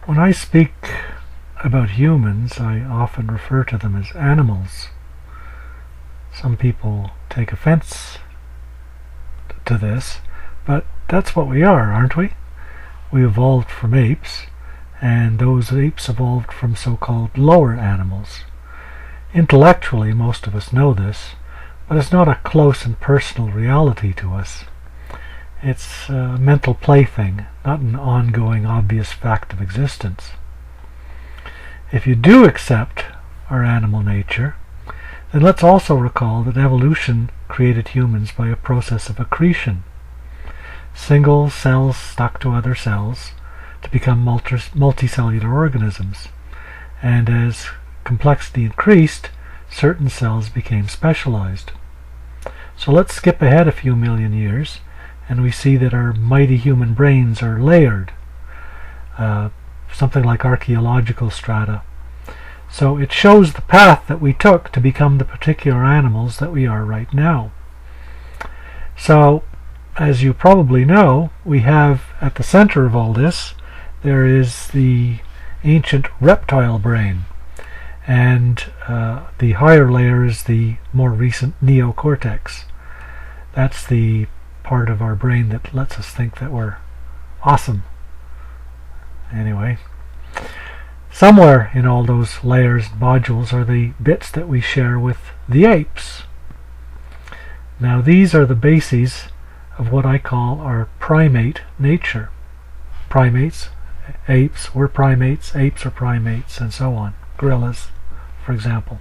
When I speak about humans, I often refer to them as animals. Some people take offense to this, but that's what we are, aren't we? We evolved from apes, and those apes evolved from so-called lower animals. Intellectually, most of us know this, but it's not a close and personal reality to us. It's a mental plaything, not an ongoing, obvious fact of existence. If you do accept our animal nature, then let's also recall that evolution created humans by a process of accretion. Single cells stuck to other cells to become multicellular organisms, and as complexity increased, certain cells became specialized. So let's skip ahead a few million years, and we see that our mighty human brains are layered, something like archaeological strata. So it shows the path that we took to become the particular animals that we are right now. So, as you probably know, we have at the center of all this, there is the ancient reptile brain, and the higher layer is the more recent neocortex. That's the part of our brain that lets us think that we're awesome. Anyway, somewhere in all those layers and modules are the bits that we share with the apes. Now these are the bases of what I call our primate nature. Primates, apes, we're primates, apes are primates, and so on. Gorillas, for example.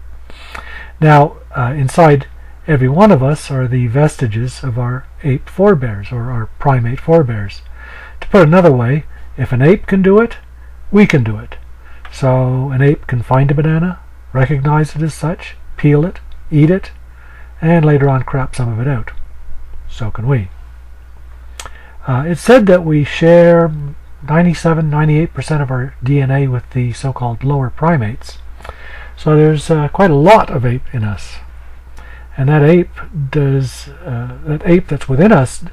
Now, inside every one of us are the vestiges of our ape forebears, or our primate forebears. To put it another way, if an ape can do it, we can do it. So an ape can find a banana, recognize it as such, peel it, eat it, and later on crap some of it out. So can we. It's said that we share 97-98% of our DNA with the so-called lower primates. So there's quite a lot of ape in us. And that ape that's within us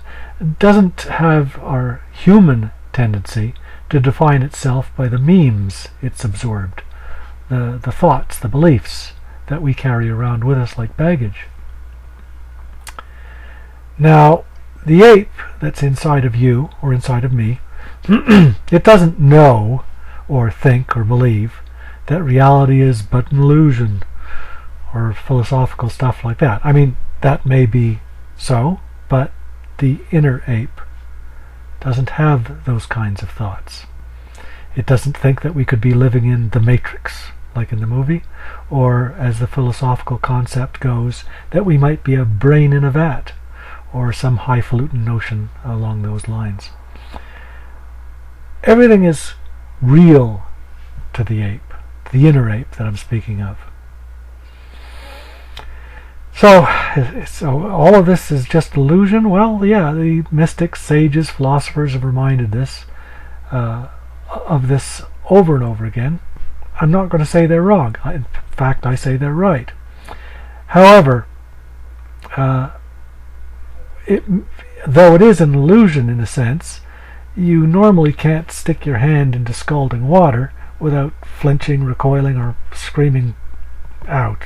doesn't have our human tendency to define itself by the memes it's absorbed, the thoughts, the beliefs that we carry around with us like baggage. Now, the ape that's inside of you, or inside of me, it doesn't know or think or believe that reality is but an illusion, or philosophical stuff like that. I mean, that may be so, but the inner ape doesn't have those kinds of thoughts. It doesn't think that we could be living in the Matrix, like in the movie, or, as the philosophical concept goes, that we might be a brain in a vat, or some highfalutin notion along those lines. Everything is real to the ape, the inner ape that I'm speaking of. So all of this is just illusion? Well, yeah, the mystics, sages, philosophers have reminded us of this over and over again. I'm not going to say they're wrong. In fact, I say they're right. However, though it is an illusion in a sense, you normally can't stick your hand into scalding water without flinching, recoiling, or screaming out.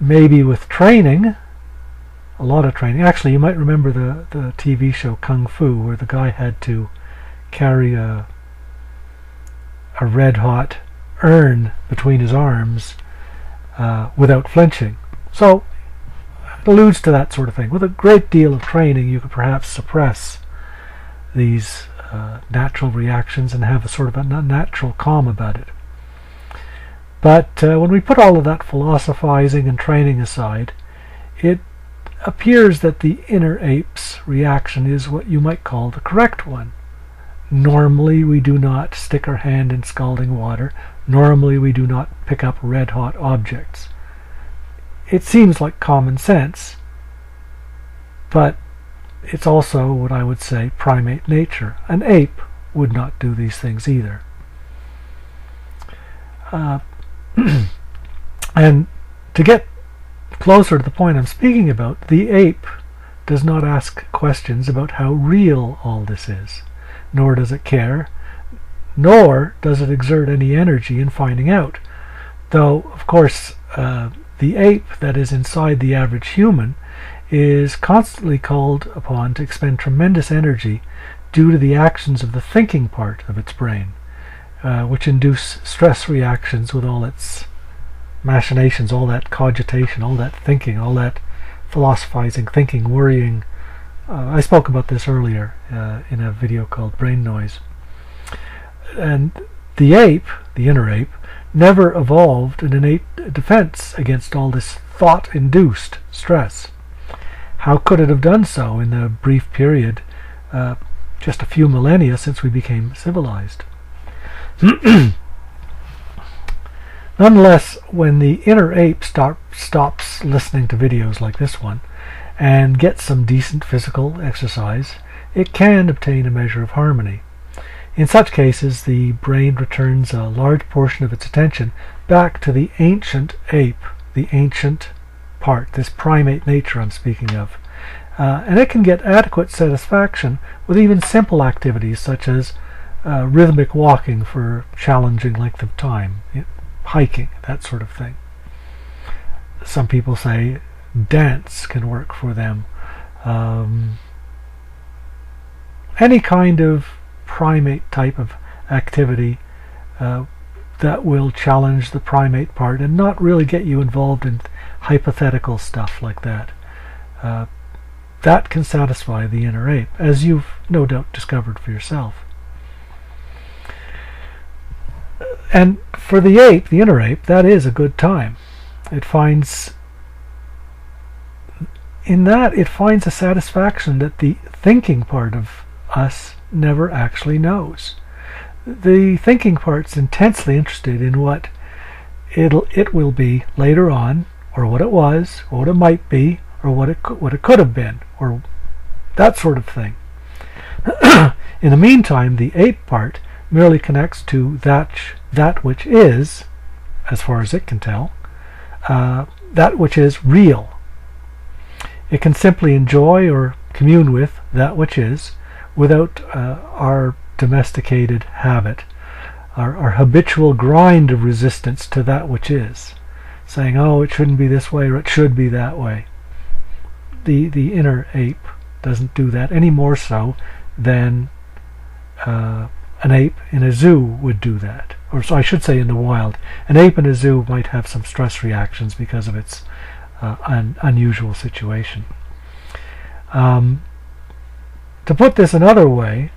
Maybe with training, a lot of training. Actually, you might remember the TV show Kung Fu, where the guy had to carry a red-hot urn between his arms without flinching. So it alludes to that sort of thing. With a great deal of training, you could perhaps suppress these natural reactions and have a sort of a natural calm about it. But when we put all of that philosophizing and training aside, it appears that the inner ape's reaction is what you might call the correct one. Normally we do not stick our hand in scalding water. Normally we do not pick up red-hot objects. It seems like common sense, but it's also what I would say primate nature. An ape would not do these things either. And to get closer to the point I'm speaking about, the ape does not ask questions about how real all this is, nor does it care, nor does it exert any energy in finding out. Though, of course, the ape that is inside the average human is constantly called upon to expend tremendous energy due to the actions of the thinking part of its brain, which induce stress reactions with all its machinations, all that cogitation, all that thinking, all that philosophizing, thinking, worrying. I spoke about this earlier in a video called Brain Noise. And the ape, the inner ape, never evolved an innate defense against all this thought-induced stress. How could it have done so in the brief period, just a few millennia since we became civilized? Nonetheless, when the inner ape stops listening to videos like this one and gets some decent physical exercise, it can obtain a measure of harmony. In such cases, the brain returns a large portion of its attention back to the ancient ape, the ancient part, this primate nature I'm speaking of. And it can get adequate satisfaction with even simple activities such as rhythmic walking for challenging length of time, hiking, that sort of thing. Some people say dance can work for them. Any kind of primate type of activity that will challenge the primate part and not really get you involved in hypothetical stuff like that. That can satisfy the inner ape, as you've no doubt discovered for yourself. And for the ape, the inner ape, that is a good time. It finds a satisfaction that the thinking part of us never actually knows. The thinking part's intensely interested in what it will be later on, or what it was, or what it might be, or what it could have been, or that sort of thing. In the meantime, the ape part merely connects to that which is, as far as it can tell, that which is real. It can simply enjoy or commune with that which is without our domesticated habit, our habitual grind of resistance to that which is, saying, oh, it shouldn't be this way or it should be that way. The inner ape doesn't do that any more so than an ape in a zoo would do that. Or so I should say in the wild. An ape in a zoo might have some stress reactions because of its unusual situation. To put this another way,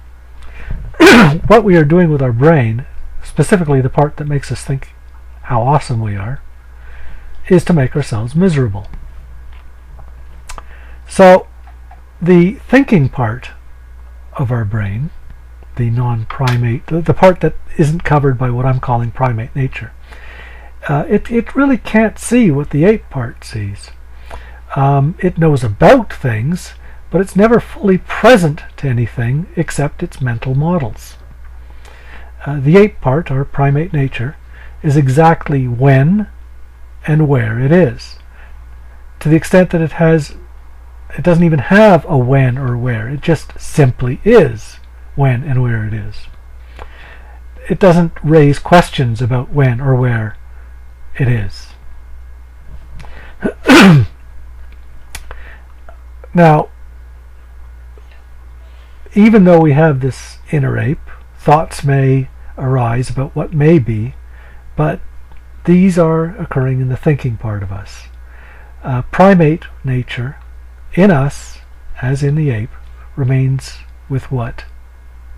what we are doing with our brain, specifically the part that makes us think how awesome we are, is to make ourselves miserable. So the thinking part of our brain, the non-primate, the part that isn't covered by what I'm calling primate nature, it really can't see what the ape part sees. It knows about things, but it's never fully present to anything except its mental models. The ape part, or primate nature, is exactly when and where it is, to the extent that it doesn't even have a when or where. It just simply is when and where it is. It doesn't raise questions about when or where it is. Now, even though we have this inner ape, thoughts may arise about what may be, but these are occurring in the thinking part of us. Primate nature in us, as in the ape, remains with what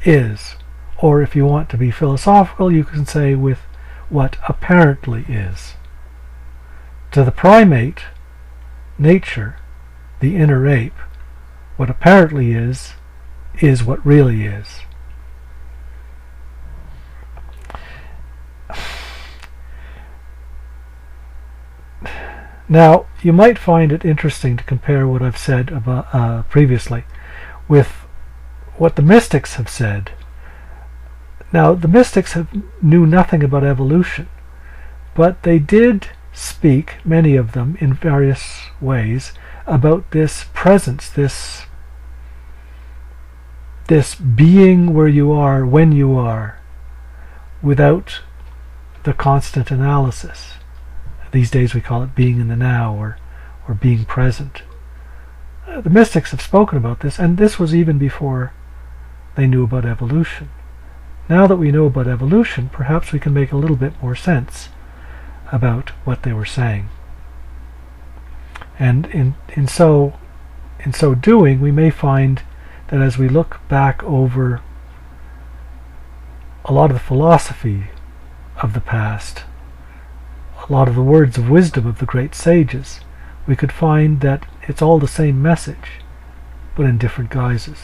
is. Or if you want to be philosophical, you can say with what apparently is. To the primate nature, the inner ape, what apparently is what really is. Now, you might find it interesting to compare what I've said about, previously with what the mystics have said. Now, the mystics knew nothing about evolution, but they did speak, many of them, in various ways, about this presence, this being where you are, when you are, without the constant analysis. These days we call it being in the now, or being present. The mystics have spoken about this, and this was even before they knew about evolution. Now that we know about evolution, perhaps we can make a little bit more sense about what they were saying. And in so doing, we may find that as we look back over a lot of the philosophy of the past, a lot of the words of wisdom of the great sages, we could find that it's all the same message, but in different guises.